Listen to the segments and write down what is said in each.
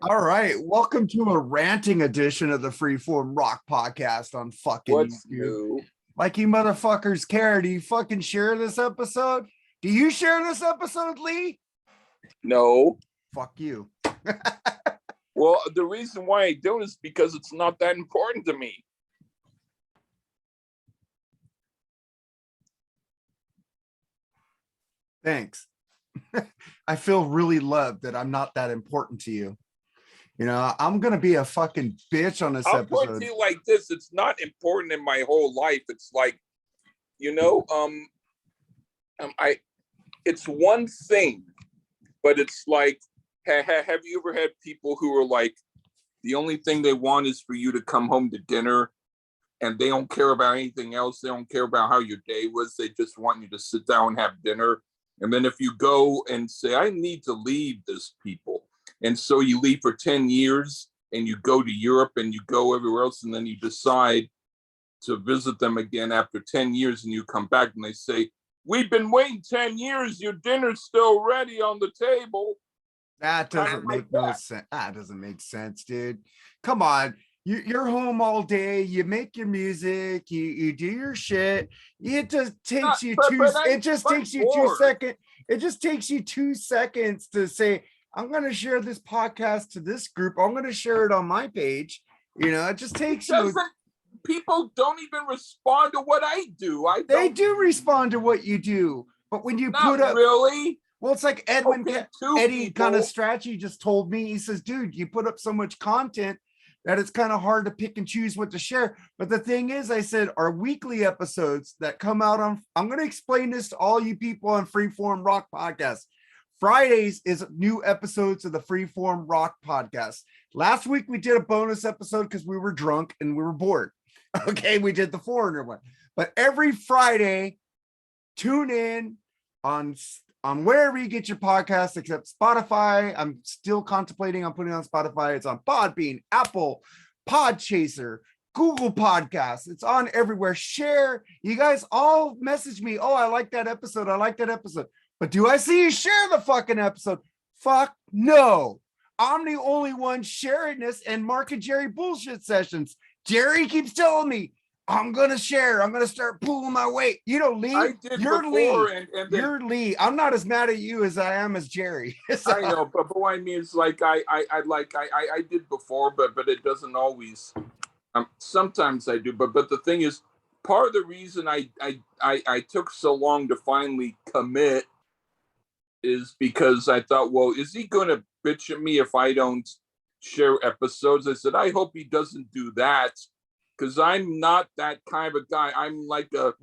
All right, welcome to a ranting edition of the Freeform Rock Podcast on fucking What's YouTube. new? Like you motherfuckers care. Do you fucking share this episode? Do you share this episode, Lee? No. Fuck you. Well, the reason why I don't is because it's not that important to me. Thanks. I feel really loved that I'm not that important to you. You know, I'm gonna be a fucking bitch on this I'll put it episode. to you like this: it's not important in my whole life. It's like, it's one thing, but it's like, have you ever had people who are like, the only thing they want is for you to come home to dinner, and they don't care about anything else. They don't care about how your day was. They just want you to sit down and have dinner. And then if you go and say, I need to leave this people. And so you leave for 10 years and you go to Europe and you go everywhere else. And then you decide to visit them again after 10 years and you come back and they say, we've been waiting 10 years. Your dinner's still ready on the table. That doesn't make no sense. That doesn't make sense, dude. Come on. You're home all day. You make your music. You do your shit. It just takes you It just takes you 2 seconds. It just takes you 2 seconds to say, I'm going to share this podcast to this group. I'm going to share it on my page. You know, it just takes you. People don't even respond to what I do. They do respond to what you do. But when you put up. Really? Well, it's like Eddie kind of Strachey just told me. He says, dude, you put up so much content that it's kind of hard to pick and choose what to share. But the thing is, I said, our weekly episodes that come out on, I'm going to explain this to all you people on Freeform Rock Podcast. Fridays is new episodes of the Freeform Rock Podcast. Last week, we did a bonus episode because we were drunk and we were bored. Okay, we did the Foreigner one. But every Friday, tune in on wherever you get your podcast, except Spotify. I'm still contemplating on putting it on Spotify. It's on Podbean, Apple, Podchaser, Google Podcasts. It's on everywhere. Share. You guys all message me. Oh, I like that episode. I like that episode. But do I see you share the fucking episode? Fuck no. I'm the only one sharing this and Mark and Jerry bullshit sessions. Jerry keeps telling me, I'm going to share. I'm going to start pulling my weight. You know, Lee, you're Lee. You're Lee. I'm not as mad at you as I am as Jerry. So. I know, but what I mean is like, I did before, but it doesn't always, sometimes I do. But the thing is, part of the reason I took so long to finally commit is because I thought, well, is he going to bitch at me if I don't share episodes? I said, I hope he doesn't do that. Because I'm not that kind of a guy. I'm like a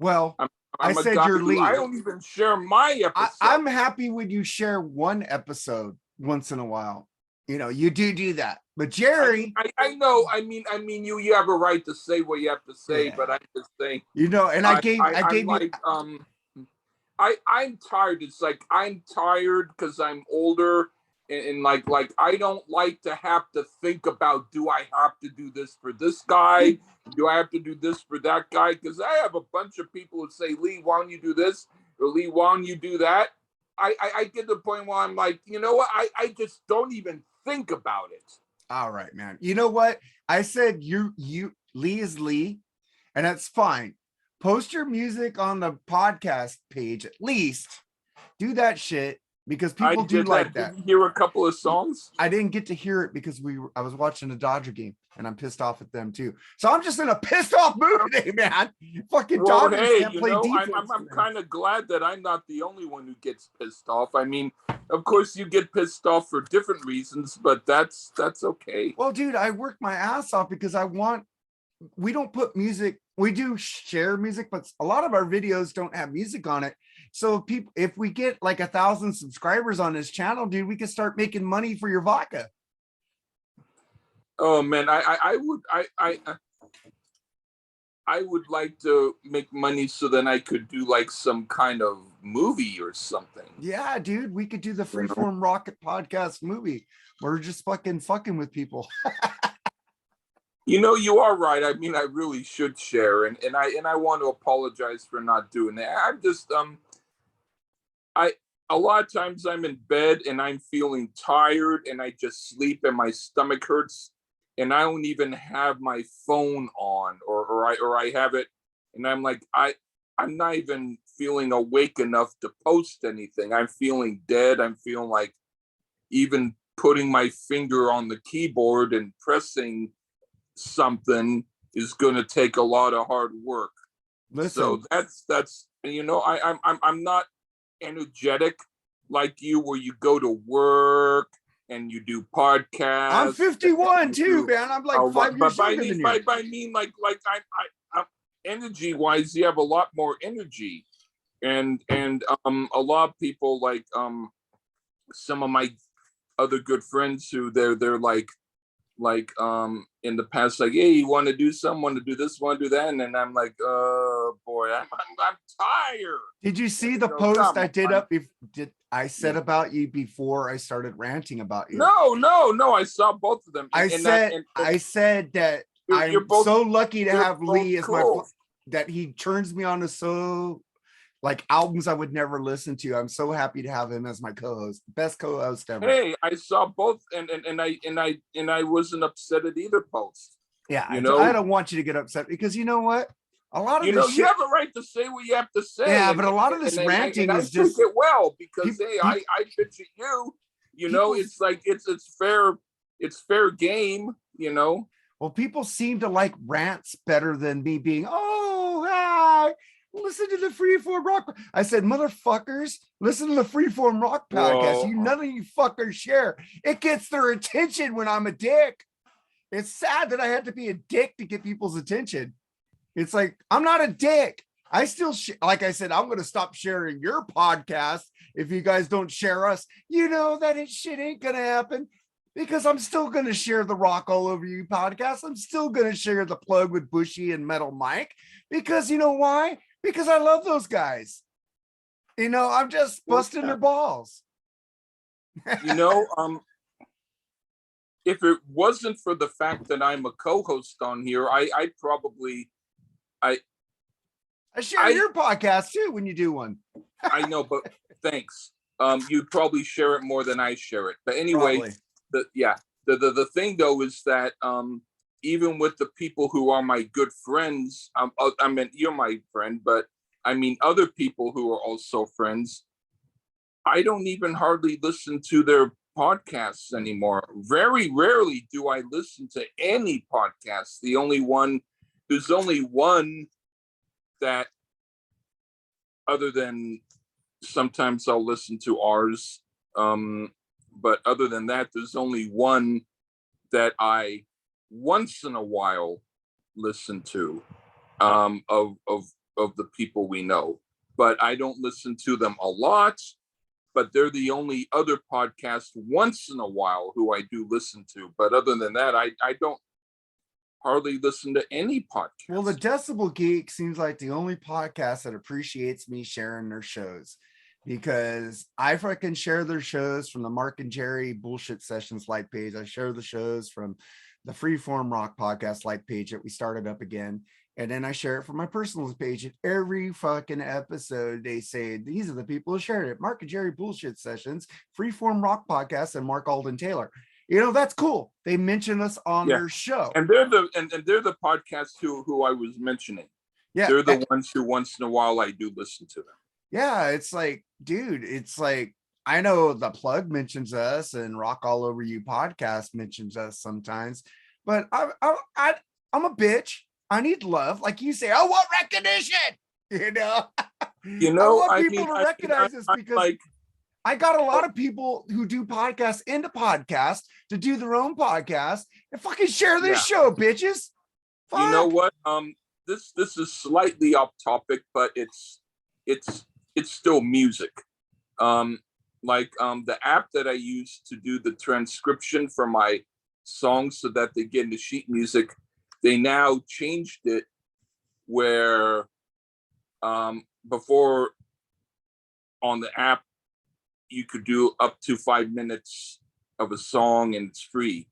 I said you're Lee. I don't even share my episode. I'm happy when you share one episode once in a while. You know, you do that. But Jerry, I know. I mean, you have a right to say what you have to say, but I'm just saying. You know, and I gave like, I'm tired. It's like I'm tired because I'm older. And like I don't like to have to think about, do I have to do this for this guy? Do I have to do this for that guy? Because I have a bunch of people who say, Lee, why don't you do this? Or Lee, why don't you do that? I get to the point where I'm like, you know what? I just don't even think about it. All right, man. You know what? I said you Lee is Lee, and that's fine. Post your music on the podcast page at least. Do that shit. Because people do like that. Did you hear a couple of songs? I didn't get to hear it because I was watching a Dodger game and I'm pissed off at them too. So I'm just in a pissed off mood today, man. Fucking Dodgers can't play defense. I'm kind of glad that I'm not the only one who gets pissed off. I mean, of course you get pissed off for different reasons, but that's okay. Well, dude, I work my ass off because we don't put music. We do share music, but a lot of our videos don't have music on it. So if we get like 1,000 subscribers on this channel, dude, we can start making money for your vodka. Oh man, I would like to make money so then I could do like some kind of movie or something. Yeah, dude, we could do the Freeform Rocket Podcast movie. We're just fucking with people. You know, you are right. I mean, I really should share, and I want to apologize for not doing that. I'm just a lot of times I'm in bed and I'm feeling tired and I just sleep and my stomach hurts and I don't even have my phone on or I have it and I'm like I'm not even feeling awake enough to post anything. I'm feeling dead. I'm feeling like even putting my finger on the keyboard and pressing something is going to take a lot of hard work. Listen, So that's I'm not energetic like you, where you go to work and you do podcasts. I'm 51 too, man. I'm like 5 years younger than you. I mean, like I'm energy wise, you have a lot more energy, and a lot of people like some of my other good friends who they're like in the past, like, hey, you want to do something, want to do this, want to do that, and then I'm like, boy, I'm tired. Did you see the post I did up? Did I said about you before I started ranting about you? No, I saw both of them. I said that I'm so lucky to have Lee as my that he turns me on to so like albums I would never listen to. I'm so happy to have him as my co-host, best co-host ever. Hey, I saw both, and I wasn't upset at either post. Yeah, I don't want you to get upset because you know what? A lot of this shit, you have a right to say what you have to say. Yeah, but a lot of this ranting is just it well because I bitch at you. You know, it's like it's fair game. You know. Well, people seem to like rants better than me being, oh, hi, listen to the Freeform Rock. I said, motherfuckers, listen to the Freeform Rock podcast. None of you fuckers share. It gets their attention when I'm a dick. It's sad that I had to be a dick to get people's attention. It's like, I'm not a dick. I still, like I said, I'm going to stop sharing your podcast if you guys don't share us. You know that shit ain't going to happen. Because I'm still going to share the Rock All Over You podcast. I'm still going to share the Plug with Bushy and Metal Mike. Because you know why? Because I love those guys. You know, I'm just busting their balls. You know, if it wasn't for the fact that I'm a co-host on here, I share your podcast too when you do one. I know, but thanks. You probably share it more than I share it. But anyway. Probably. The thing though is that even with the people who are my good friends, I mean, you're my friend, but I mean other people who are also friends, I don't even hardly listen to their podcasts anymore. Very rarely do I listen to any podcasts. There's only one that, other than sometimes I'll listen to ours, but other than that, there's only one that I once in a while listen to of the people we know. But I don't listen to them a lot. But they're the only other podcast once in a while who I do listen to. But other than that, I don't hardly listen to any podcast. Well, the Decibel Geek seems like the only podcast that appreciates me sharing their shows. Because I freaking share their shows from the Mark and Jerry Bullshit Sessions like page. I share the shows from the Freeform Rock podcast like page that we started up again. And then I share it from my personal page. And every fucking episode, they say, these are the people who shared it. Mark and Jerry Bullshit Sessions, Freeform Rock podcast, and Mark Alden Taylor. You know, that's cool. They mention us on their show. And they're the podcast who I was mentioning. Yeah. They're the ones who once in a while I do listen to them. Yeah, it's like, dude, it's like, I know the Plug mentions us and Rock All Over You podcast mentions us sometimes, but I'm a bitch. I need love. Like you say, I want recognition, you know? I want people to recognize us because I got a lot of people who do podcasts into podcasts to do their own podcast and fucking share this show, bitches. Fuck. You know what? This is slightly off topic, but it's still music. The app that I use to do the transcription for my songs so that they get into sheet music, they now changed it where before on the app you could do up to 5 minutes of a song and it's free.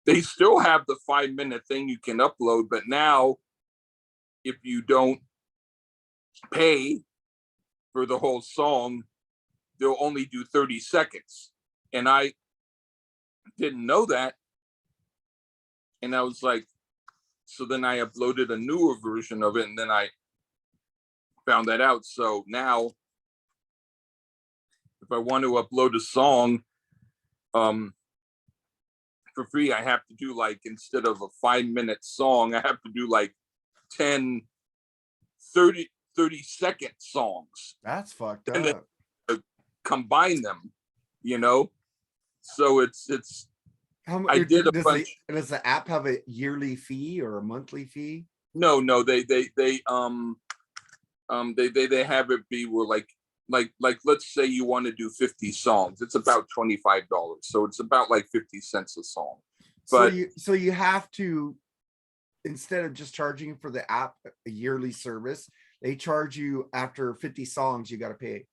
They still have the 5-minute thing you can upload, but now if you don't pay for the whole song, they'll only do 30 seconds. And I didn't know that. And I was like, so then I uploaded a newer version of it, and then I found that out. So now, if I want to upload a song for free, I have to do like, instead of a 5-minute song, I have to do like 10, 30-second songs. That's fucked And up. then combine them, you know? So it's How I much did a bunch. does the app have a yearly fee or a monthly fee? No, they have it be where like let's say you want to do 50 songs, it's about $25, so it's about like 50 cents a song. But So you have to, instead of just charging for the app a yearly service, they charge you after 50 songs, you got to pay.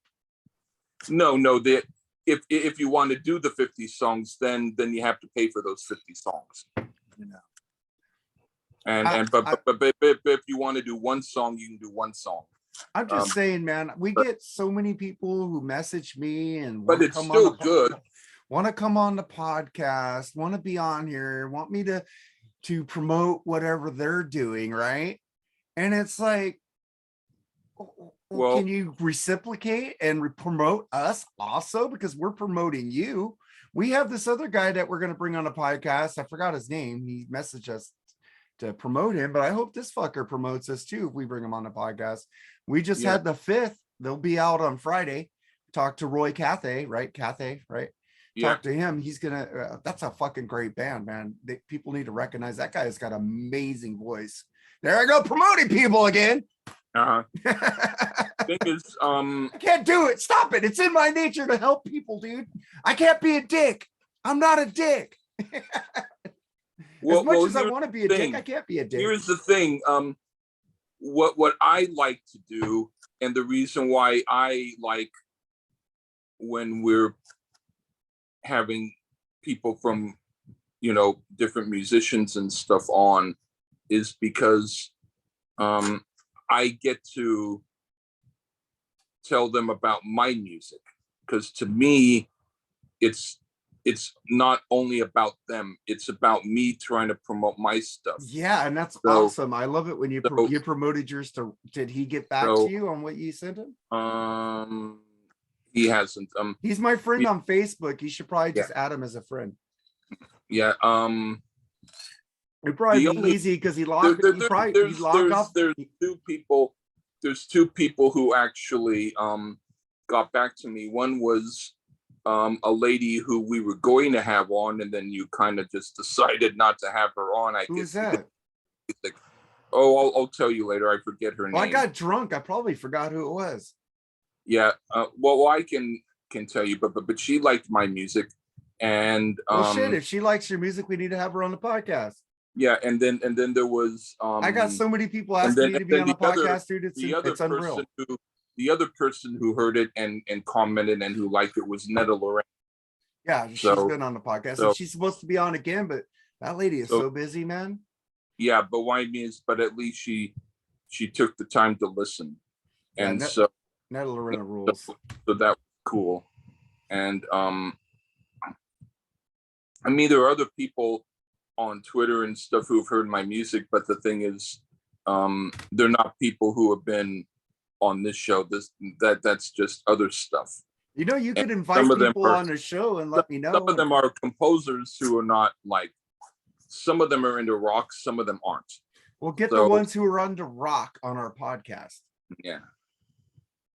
no, that if you want to do the 50 songs, then you have to pay for those 50 songs. You know. But if you want to do one song, you can do one song. I'm just saying, man, we get so many people who message me and but it's still good. Want to come on the podcast, want to be on here, want me to promote whatever they're doing, right? And it's like, well, can you reciprocate and promote us also? Because we're promoting you. We have this other guy that we're going to bring on a podcast. I forgot his name. He messaged us to promote him, but I hope this fucker promotes us too if we bring him on the podcast. We just had the 5th. They'll be out on Friday. Talk to Roy Cathay, right? Cathay, right? Talk to him. He's gonna. That's a fucking great band, man. People need to recognize that guy has got an amazing voice. There I go, promoting people again. Thing is, I can't do it. Stop it. It's in my nature to help people, dude. I can't be a dick. I'm not a dick. As much as I want to be a dick, I can't be a dick. Here's the thing. What I like to do, and the reason why I like when we're having people from, different musicians and stuff on, is because I get to tell them about my music. Because to me, it's not only about them, it's about me trying to promote my stuff. Yeah, and that's awesome. I love it when you promoted yours to. Did he get back to you on what you sent him? He hasn't. He's my friend on Facebook. You should probably just add him as a friend. Yeah. It'd probably be easy because he logged off. There's two people who actually got back to me. One was a lady who we were going to have on, and then you kind of just decided not to have her on. Who's that? I'll tell you later. I forget her name. I got drunk. I probably forgot who it was. Yeah. Well, I can tell you, but she liked my music, and shit. If she likes your music, we need to have her on the podcast. Yeah, and then there was I got so many people asking me to be on the podcast, dude. It's unreal. The other person who heard it and commented and who liked it was Netta Lorraine. Yeah, she's been on the podcast. And she's supposed to be on again, but that lady is so busy, man. Yeah, but what I mean is, but at least she took the time to listen, and so Netta Lorraine rules. So that was cool, and I mean, there are other people on Twitter and stuff who've heard my music, but the thing is, they're not people who have been on this show. That's just other stuff. You could invite people on the show and let me know. Some of them are composers who are not like. Some of them are into rock. Some of them aren't. We'll get the ones who are into rock on our podcast. Yeah.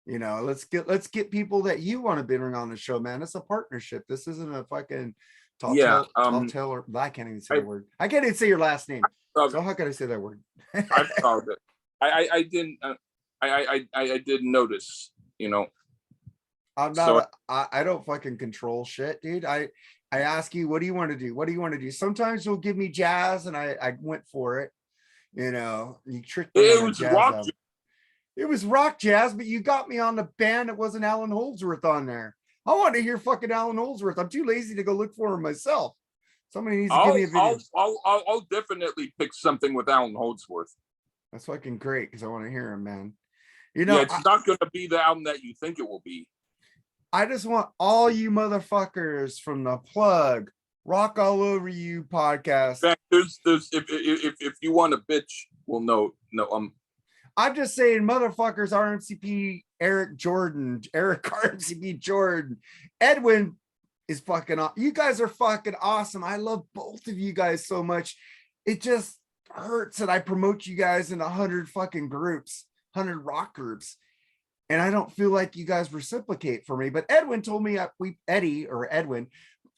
Let's get people that you want to bring on the show, man. It's a partnership. This isn't a fucking. I can't even say the word. I can't even say your last name. So how can I say that word? I found it. I didn't. I didn't notice. I'm not. I don't fucking control shit, dude. I ask you, what do you want to do? What do you want to do? Sometimes you'll give me jazz, and I went for it. You tricked me. It was rock. It was rock jazz, but you got me on the band that wasn't Alan Holdsworth on there. I want to hear fucking Alan Holdsworth. I'm too lazy to go look for him myself. Somebody needs to give me a video. I'll definitely pick something with Alan Holdsworth. That's fucking great because I want to hear him, man. It's not going to be the album that you think it will be. I just want all you motherfuckers from the Plug, Rock All Over You podcast. In fact, there's if you want a bitch, well, no, I'm just saying, motherfuckers, RMCP, Eric RMCP Jordan, Edwin is fucking awesome. You guys are fucking awesome. I love both of you guys so much. It just hurts that I promote you guys in 100 fucking groups, 100 rock groups. And I don't feel like you guys reciprocate for me. But Edwin told me Edwin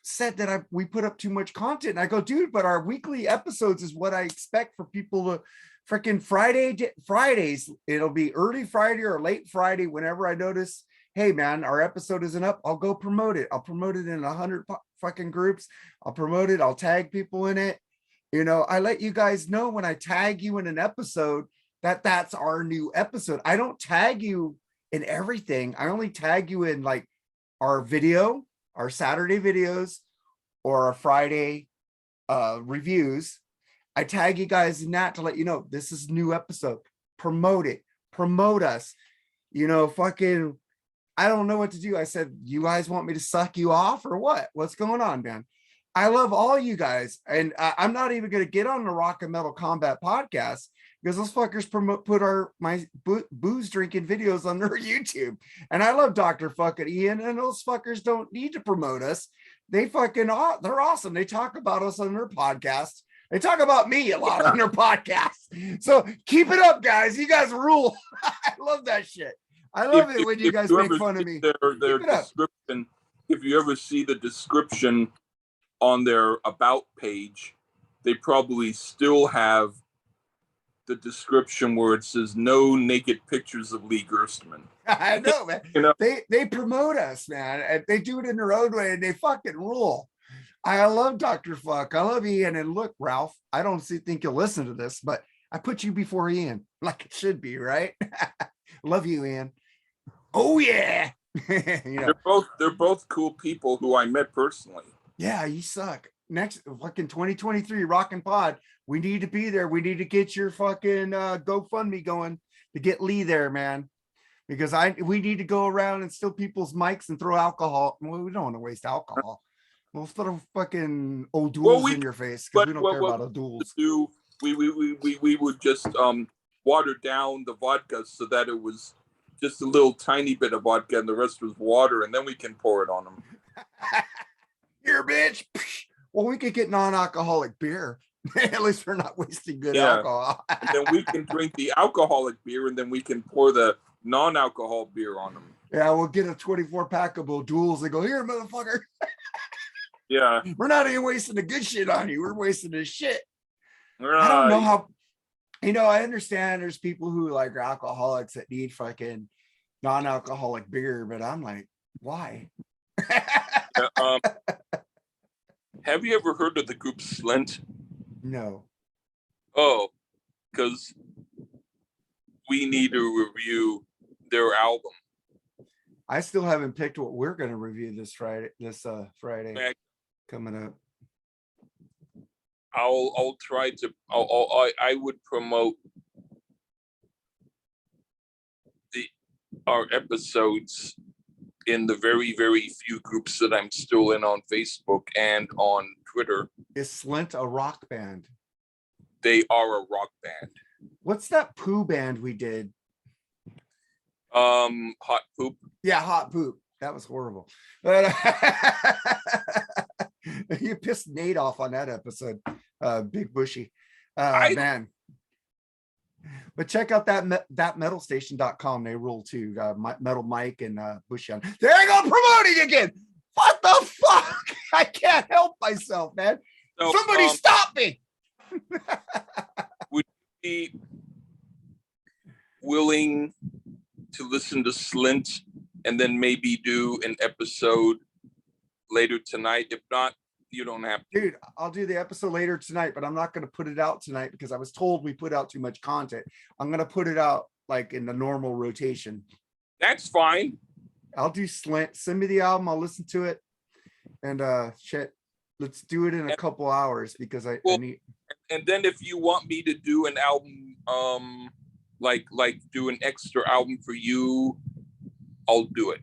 said that we put up too much content. And I go, dude, but our weekly episodes is what I expect for people to freaking Fridays. It'll be early Friday or late Friday. Whenever I notice, hey man, our episode isn't up, I'll go promote it. I'll promote it in 100 fucking groups. I'll promote it. I'll tag people in it. You know, I let you guys know when I tag you in an episode that's our new episode. I don't tag you in everything. I only tag you in like our video, our Saturday videos, or our Friday reviews. I tag you guys in that to let you know this is a new episode. Promote it. Promote us. You know, fucking, I don't know what to do. I said, you guys want me to suck you off or what? What's going on, man? I love all you guys. And I'm not even going to get on the Rock and Metal Combat podcast because those fuckers put my booze drinking videos on their YouTube. And I love Dr. fucking Ian, and those fuckers don't need to promote us. They're awesome. They talk about us on their podcast. They talk about me a lot on their podcast. So keep it up, guys. You guys rule. I love that shit. I love it when you guys make fun of me. Their description, if you ever see the description on their about page, they probably still have the description where it says no naked pictures of Lee Gerstmann. I know, man. You know? They promote us, man. And they do it in their own way and they fucking rule. I love Dr. Fuck. I love Ian. And look, Ralph, I don't think you'll listen to this, but I put you before Ian, like it should be, right? Love you, Ian. Oh yeah. You know. They're both cool people who I met personally. Yeah, you suck. Next fucking 2023 Rockin' Pod. We need to be there. We need to get your fucking GoFundMe going to get Lee there, man. Because we need to go around and steal people's mics and throw alcohol. Well, we don't want to waste alcohol. We'll throw fucking O'Douls in your face because we don't care about O'Douls. We would just water down the vodka so that it was just a little tiny bit of vodka and the rest was water, and then we can pour it on them. Here, bitch. Well, we could get non-alcoholic beer. At least we're not wasting good alcohol. And then we can drink the alcoholic beer, and then we can pour the non-alcohol beer on them. Yeah, we'll get a 24-pack of O'Douls and go, here, motherfucker. Yeah. We're not even wasting the good shit on you. We're wasting the shit. Right. I don't know how, I understand there's people who like are alcoholics that need fucking non-alcoholic beer, but I'm like, why? Have you ever heard of the group Slint? No. Oh, because we need to review their album. I still haven't picked what we're going to review this Friday. Coming up. I'll try to. I would promote our episodes in the very, very few groups that I'm still in on Facebook and on Twitter. Is Slint a rock band? They are a rock band. What's that poo band we did? Hot Poop. Yeah, Hot Poop. That was horrible. But you pissed Nate off on that episode. Big Bushy. Man. But check out that metalstation.com. They rule too. Metal Mike and Bushy on. There I go promoting again. What the fuck? I can't help myself, man. So, somebody stop me. Would you be willing to listen to Slint and then maybe do an episode later tonight? If not, you don't have to. Dude, I'll do the episode later tonight, but I'm not going to put it out tonight because I was told we put out too much content. I'm going to put it out like in the normal rotation. That's fine. I'll do Slint. Send me the album. I'll listen to it. And shit, let's do it in a couple hours because I need. And then if you want me to do an album, like do an extra album for you, I'll do it.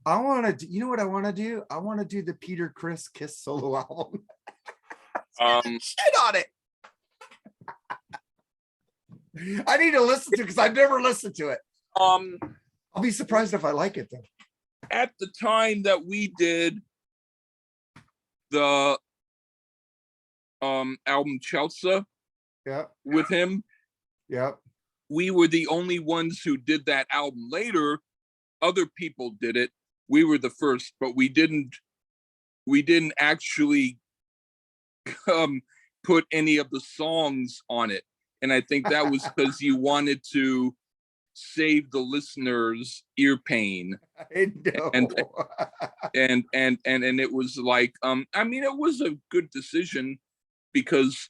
I want to, you know what I want to do? I want to do the Peter Chris Kiss solo album. Shit on it. I need to listen to it because I've never listened to it. I'll be surprised if I like it though. At the time that we did the album Chelsea with him, we were the only ones who did that album. Later, other people did it. We were the first, but we didn't actually put any of the songs on it. And I think that was because you wanted to save the listeners' ear pain. I know. And it was like, I mean, it was a good decision because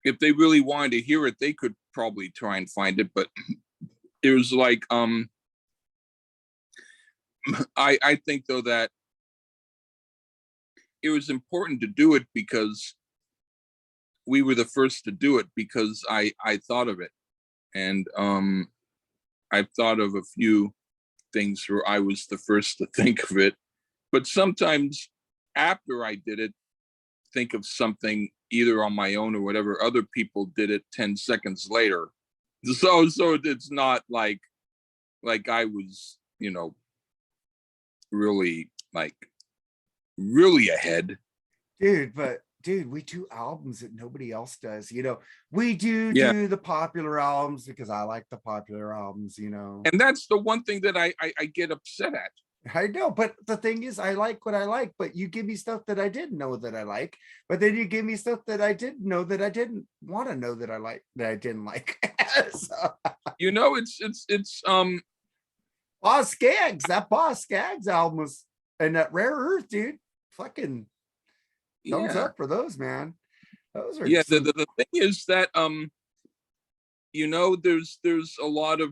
if they really wanted to hear it, they could probably try and find it. But it was like, I think though that it was important to do it because we were the first to do it, because I thought of it. And I've thought of a few things where I was the first to think of it, but sometimes after I did it, think of something either on my own or whatever, other people did it 10 seconds later. So it's not like I was, you know, really ahead. Dude, but dude, we do albums that nobody else does. You know, we do the popular albums because I like the popular albums, you know. And that's the one thing that I get upset at. I know, but the thing is, I like what I like, but you give me stuff that I didn't know that I like, but then you give me stuff that I didn't know that I didn't want to know that I like, that I didn't like. So, you know, it's Boss Skaggs, that Boss Skaggs album was, and that Rare Earth, dude, fucking thumbs up for those, man. Those are the thing is that you know, there's a lot of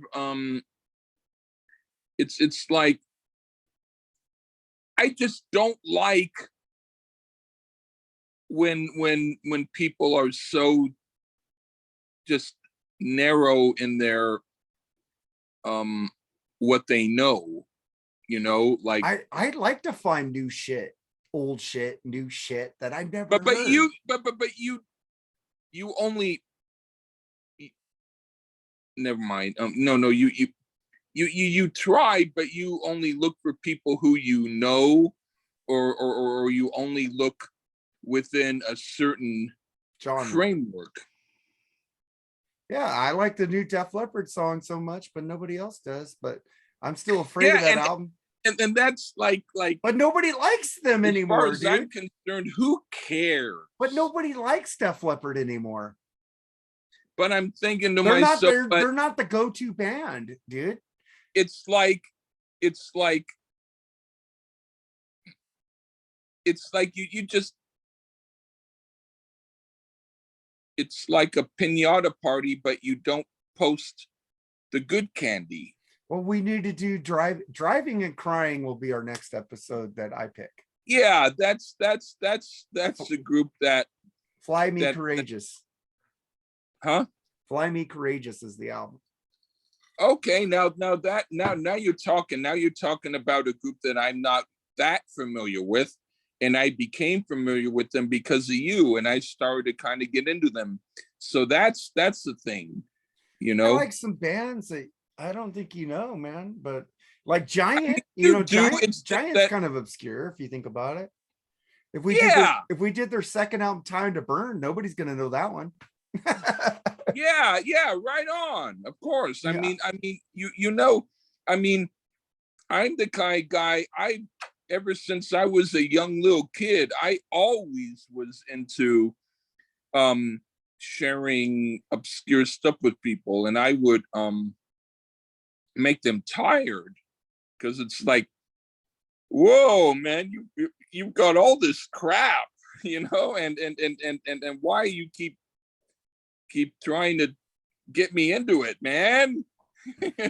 it's like I just don't like when people are so just narrow in their what they know, you know, like I'd like to find new shit, old shit, new shit that I've never but heard. you only never mind. No, you try, but you only look for people who you know, or you only look within a certain genre framework. Yeah, I like the new Def Leppard song so much, but nobody else does. But I'm still afraid of that album. And that's like, but nobody likes them anymore. As far as I'm concerned, who cares? But nobody likes Def Leppard anymore. But I'm thinking to myself, they're not the go-to band, dude. It's like you just, it's like a piñata party, but you don't post the good candy. Well, we need to do driving and crying will be our next episode that I pick. Yeah, that's the group that Fly Me Courageous. Huh? Fly Me Courageous is the album. Okay, now you're talking. Now you're talking about a group that I'm not that familiar with, and I became familiar with them because of you, and I started to kind of get into them. So that's the thing, you know. I like some bands that I don't think you know, man, but like Giant, you know, Giant's kind of obscure if you think about it. If we did their second album, Time to Burn, nobody's gonna know that one. yeah, right on. Of course. I mean, you know, I mean, I'm the kind of guy, ever since I was a young little kid, I always was into sharing obscure stuff with people, and I would make them tired because it's like, whoa, man, you've got all this crap, you know, and why you keep trying to get me into it, man.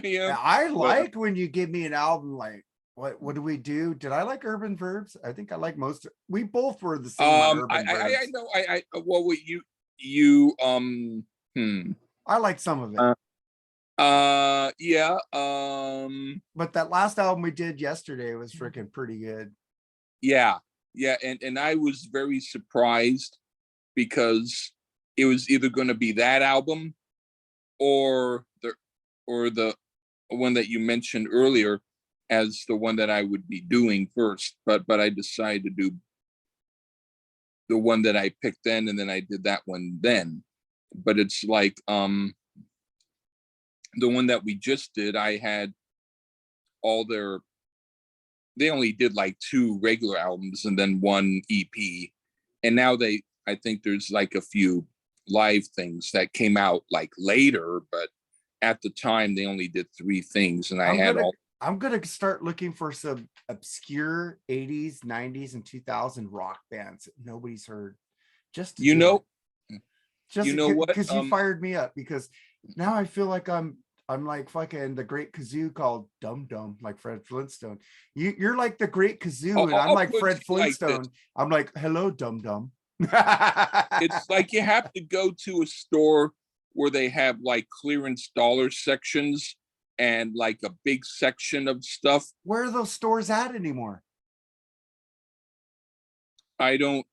You know? I like when you give me an album like, what do we do? Did I like Urban Verbs? I think I like most. We both were the same on Urban Verbs. I know. Well, you I like some of it. Yeah. But that last album we did yesterday was freaking pretty good. Yeah. Yeah. And I was very surprised because it was either going to be that album or the one that you mentioned earlier as the one that I would be doing first. But I decided to do the one that I picked then, and then I did that one then. But it's like the one that we just did, I had all they only did like 2 regular albums and then 1 EP. And now I think there's like a few live things that came out like later, but at the time they only did 3 things. And I'm gonna start looking for some obscure 80s, 90s, and 2000 rock bands that nobody's heard. Just to what? Because you fired me up, because now I feel like I'm like fucking the Great Kazoo called Dum Dum, like Fred Flintstone. You're like the Great Kazoo, and I'm like Fred Flintstone. I'm like, hello, Dum Dum. It's like you have to go to a store where they have like clearance dollar sections and like a big section of stuff. Where are those stores at anymore? I don't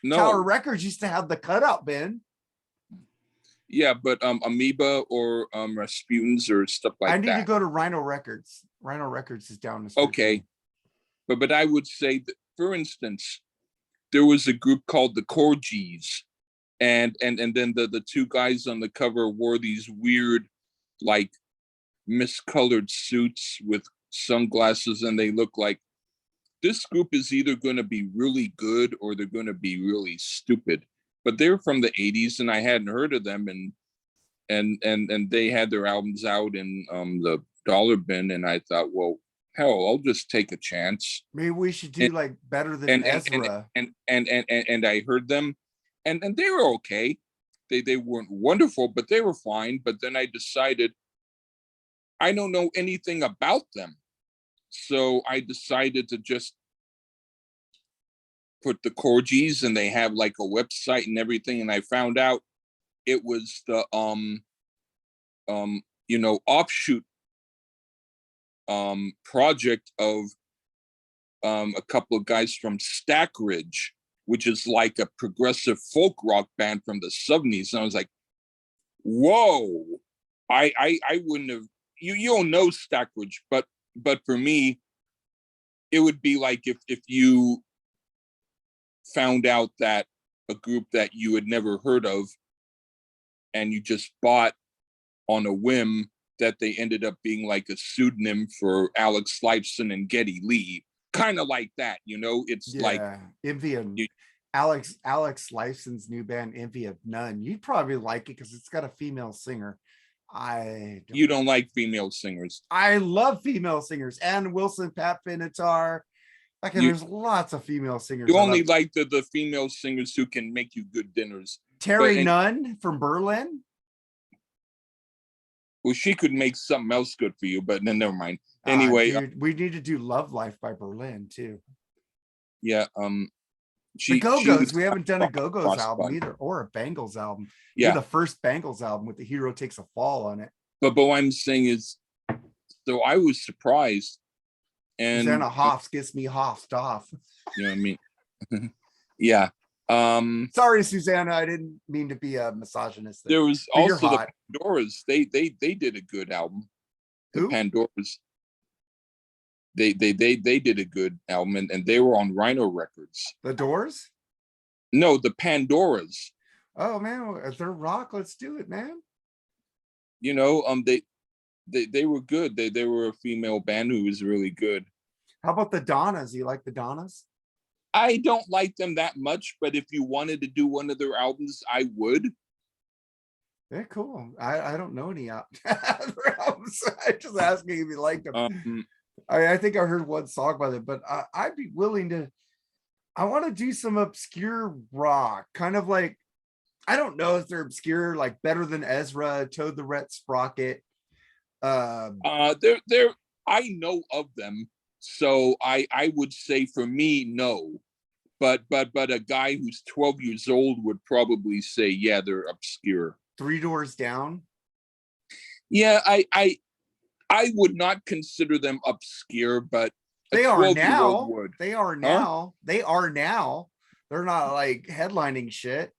know. Tower Records used to have the cutout bin. Yeah, but Amoeba or Rasputin's or stuff like that. I need to go to Rhino Records. Rhino Records is down the street. Okay. But I would say that, for instance, there was a group called the Corgis, and then the 2 guys on the cover wore these weird, like, miscolored suits with sunglasses, and they look like this group is either going to be really good or they're going to be really stupid. But they're from the 80s, and I hadn't heard of them, and they had their albums out in the dollar bin, and I thought, well, hell, I'll just take a chance. Maybe we should do like Better Than Ezra. And I heard them, and they were okay. They weren't wonderful, but they were fine. But then I decided I don't know anything about them, so I decided to just put the Corgis, and they have like a website and everything, and I found out it was the offshoot project of a couple of guys from Stackridge, which is like a progressive folk rock band from the 70s. And I was like, whoa, I wouldn't have, you don't know Stackridge, but for me, it would be like if you found out that a group that you had never heard of and you just bought on a whim that they ended up being like a pseudonym for Alex Lifeson and Geddy Lee, kind of like that, it's like Envy of Alex Lifeson's new band, Envy of None. You'd probably like it because it's got a female singer. You don't like female singers. I love female singers. Ann Wilson, Pat Benatar. There's lots of female singers. You only like the female singers who can make you good dinners. Terry Nunn from Berlin. Well, she could make something else good for you, but then never mind. Anyway, dude, we need to do Love Life by Berlin too. Yeah. The Go-Go's. We haven't done a Go-Go's album either, or a Bangles album. Yeah, the first Bangles album with The Hero Takes a Fall on it. But what I'm saying is, so I was surprised. And Susanna Hoffs gets me hoffed off. You know what I mean? Yeah. Sorry, Susanna, I didn't mean to be a misogynist. There was also the Pandoras. They did a good album. Who? The Pandoras. They did a good album, and they were on Rhino Records. The Doors? No, the Pandoras. Oh man, if they're rock, let's do it, man. They were good. They were a female band who was really good. How about the Donnas? You like the Donnas? I don't like them that much, but if you wanted to do one of their albums, I would. They're cool. I don't know any other albums. I'm just asking if you like them. I think I heard one song by them, but I'd be willing to. I want to do some obscure rock, kind of like, I don't know if they're obscure, like Better Than Ezra, Toad the Red Sprocket. They're I know of them, so I would say for me, no. But a guy who's 12 years old would probably say, yeah, they're obscure. Three Doors Down. Yeah, I would not consider them obscure, but They are 12-year-old now. would. They are now. They are now. They're not like headlining shit.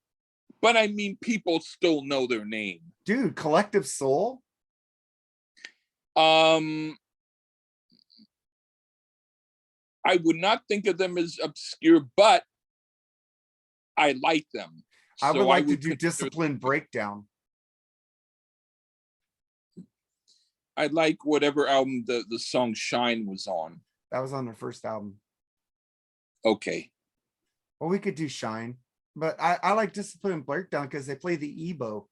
But I mean, people still know their name. Dude, Collective Soul. I would not think of them as obscure, but I like them. I would So like to do consider- Discipline Breakdown. I like whatever album the song Shine was on. That was on their first album. Okay. Well, we could do Shine, but I like Discipline Breakdown because they play the Ebo.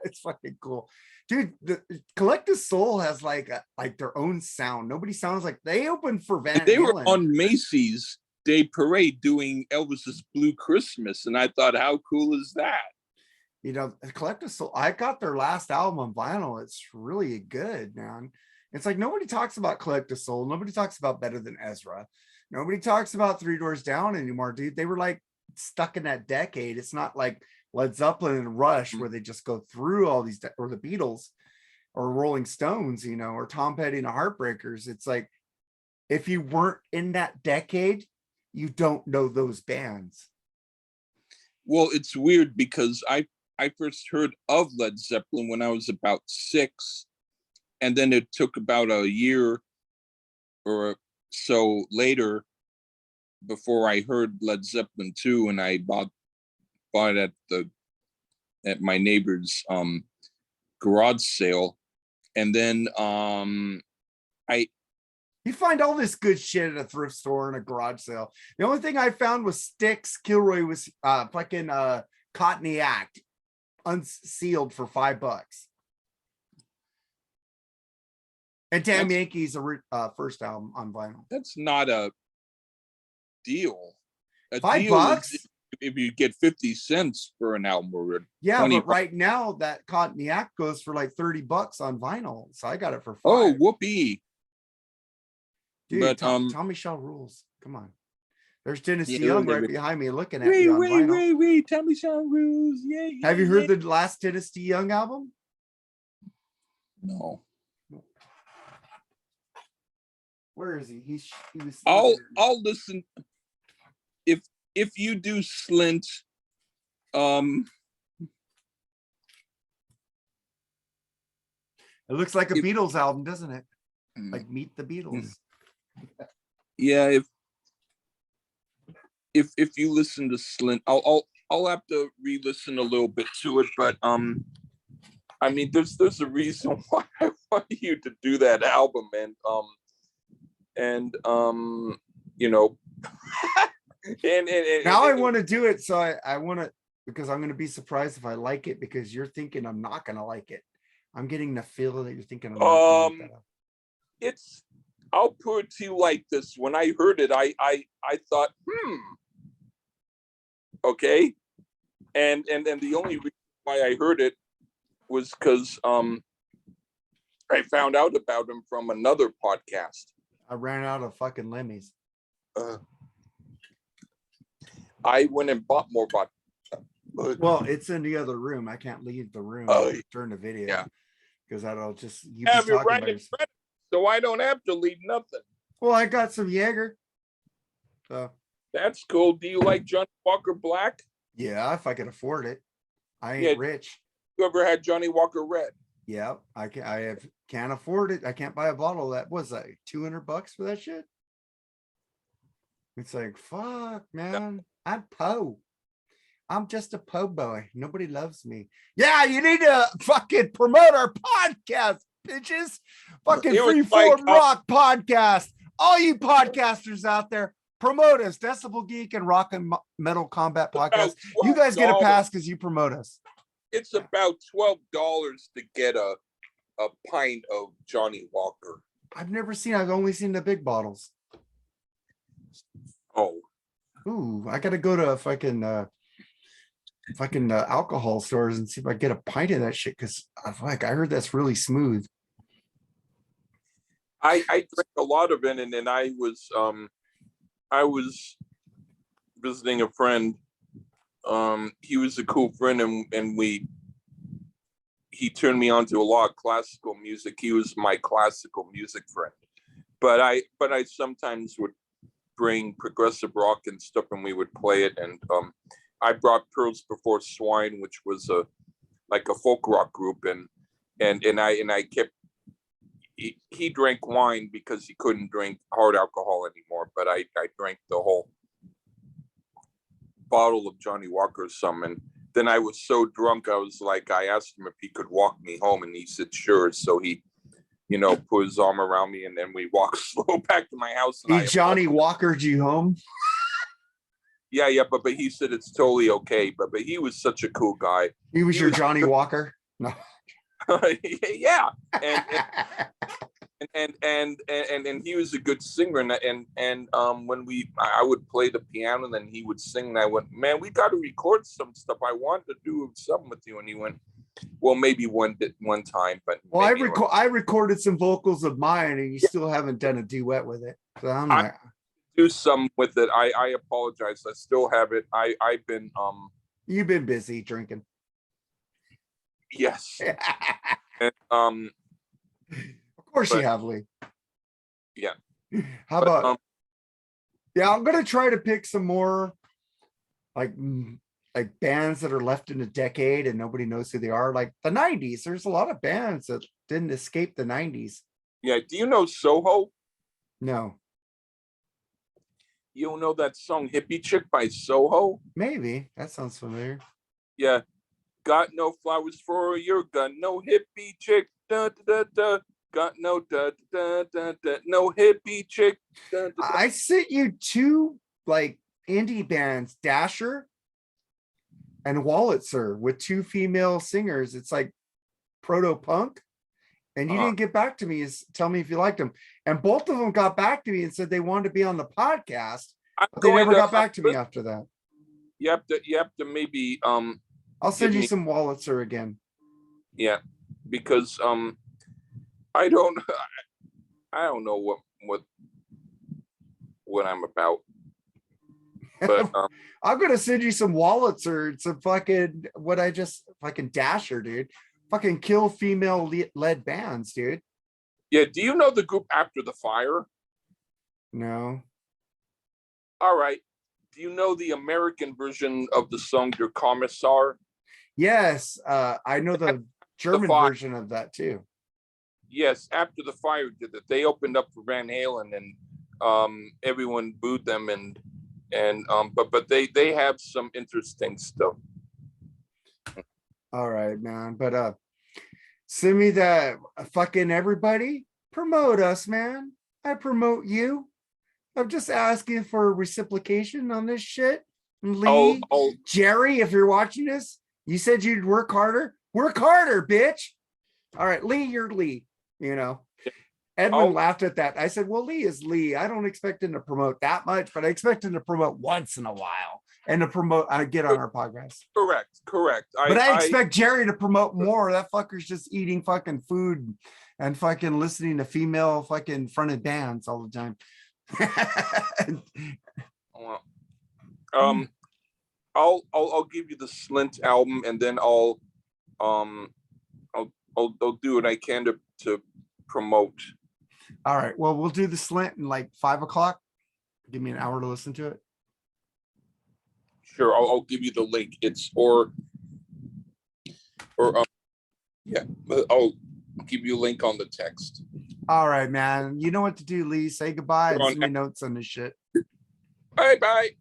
It's fucking cool. Dude, the Collective Soul has like their own sound. Nobody sounds like they opened for Van They were Halen. on Macy's Day Parade doing Elvis's Blue Christmas, and I thought, how cool is that? You know, Collective Soul. I got their last album on vinyl. It's really good, man. It's like nobody talks about Collective Soul. Nobody talks about Better Than Ezra. Nobody talks about Three Doors Down anymore, dude. They were like stuck in that decade. It's not like Led Zeppelin and Rush where they just go through all these, or the Beatles or Rolling Stones, you know, or Tom Petty and the Heartbreakers. It's like, if you weren't in that decade, you don't know those bands. Well, it's weird because I first heard of Led Zeppelin when I was about 6, and then it took about a year or so later before I heard Led Zeppelin 2, and I bought it at my neighbor's garage sale, and then You find all this good shit at a thrift store and a garage sale. The only thing I found was Styx. Kilroy was fucking Cottoniac unsealed for $5. And Tam Yankee's first album on vinyl. That's not a deal. A $5? Is if you get 50 cents for an album or Yeah, 20 but right now that Cottoniac goes for like $30 on vinyl. So I got it for $5. Oh, whoopee. Dude, But Tommy Shaw rules. Come on. There's Tennessee Yeah, Young right behind me looking at me on vinyl. wait, Tommy Shaw rules. Yeah. Have you heard the last Tennessee Young album? No. Where is he? He was. I'll listen if you do Slint. It looks like a Beatles album, doesn't it? Like Meet the Beatles. Yeah, if you listen to Slint, I'll have to re-listen a little bit to it, but I mean, there's a reason why I want you to do that album, and you know, and now I want to do it, so I want to, because I'm going to be surprised if I like it, because you're thinking I'm not going to like it. I'm getting the feel that you're thinking I'm not going to like that. I'll put it to you like this: when I heard it, I thought, okay, and the only reason why I heard it was because I found out about him from another podcast. I ran out of fucking Lemmys. I went and bought more vodka. Well, it's in the other room. I can't leave the room during the video. Yeah. Because that'll just you have it right in front, so I don't have to leave nothing. Well, I got some Jaeger. So that's cool. Do you like Johnny Walker Black? Yeah, if I can afford it. I ain't rich. You ever had Johnny Walker Red? Yeah, can't afford it. I can't buy a bottle of that. What's that? $200 for that shit? It's like, fuck, man. I'm po. I'm just a po boy. Nobody loves me. Yeah, you need to fucking promote our podcast, bitches. Fucking Freeform Rock podcast. All you podcasters out there, promote us. Decibel Geek and Rock and Metal Combat podcast. You guys get a pass because you promote us. It's about $12 to get a pint of Johnny Walker. I've only seen the big bottles. Oh. Ooh, I gotta go to fucking alcohol stores and see if I get a pint of that shit, because I heard that's really smooth. I drank a lot of it, and then I was visiting a friend. He was a cool friend, and he turned me on to a lot of classical music. He was my classical music friend. But I sometimes would bring progressive rock and stuff, and we would play it. And I brought Pearls Before Swine, which was a folk rock group, and I kept. He drank wine because he couldn't drink hard alcohol anymore, but I drank the whole bottle of Johnny Walker or something. And then I was so drunk, I asked him if he could walk me home, and he said sure. So he, put his arm around me, and then we walked slow back to my house. And He Johnny Walkered you home? Yeah, but he said it's totally okay. But he was such a cool guy. He was your Johnny Walker? No. Yeah. And he was a good singer, and when I would play the piano, and then he would sing, and I went, man, we got to record some stuff. I wanted to do something with you. And he went, well, maybe one time, but well, I recorded some vocals of mine, and you still haven't done a duet with it. So I'm like, do some with it. I apologize. I still have it. I've been you've been busy drinking. Yes. And, of course you have, Lee. Yeah. How about yeah, I'm gonna try to pick some more like bands that are left in a decade and nobody knows who they are. Like the 90s. There's a lot of bands that didn't escape the 90s. Yeah. Do you know Soho? No. You don't know that song Hippie Chick by Soho? Maybe. That sounds familiar. Yeah. Got no flowers for you, got no hippie chick, da da da da. Got no da da da da, no hippie chick. Da, da, da. I sent you two like indie bands, Dasher and Wallitzer, with two female singers. It's like proto punk, and you didn't get back to me. Tell me if you liked them. And both of them got back to me and said they wanted to be on the podcast, but they never got back to me after that. You have to maybe I'll send you some Wallitzer again. Yeah, because I don't know what I'm about. But I'm gonna send you some Wallitzer, some fucking Dasher, dude. Fucking kill female led bands, dude. Yeah, do you know the group After the Fire? No. All right. Do you know the American version of the song Der Kommissar? Yes, I know the German version of that too. Yes, After the Fire did it. They opened up for Van Halen, and everyone booed them, but they have some interesting stuff. All right, man. But send me that. Fucking everybody promote us, man. I promote you. I'm just asking for reciprocation on this shit. Lee, Jerry, if you're watching this, you said you'd work harder. Work harder, bitch. All right, Lee, you're Lee. Edwin laughed at that. I said, well, Lee is Lee. I don't expect him to promote that much, but I expect him to promote once in a while and to promote, get on our podcast. Correct. But I expect Jerry to promote more. That fucker's just eating fucking food and fucking listening to female fucking fronted bands all the time. I'll give you the Slint album, and then I'll do what I can to promote. All right. Well, we'll do the Slint in like 5 o'clock. Give me an hour to listen to it. Sure, I'll give you the link. It's yeah, I'll give you a link on the text. All right, man. You know what to do, Lee. Say goodbye and send me notes on this shit. Bye.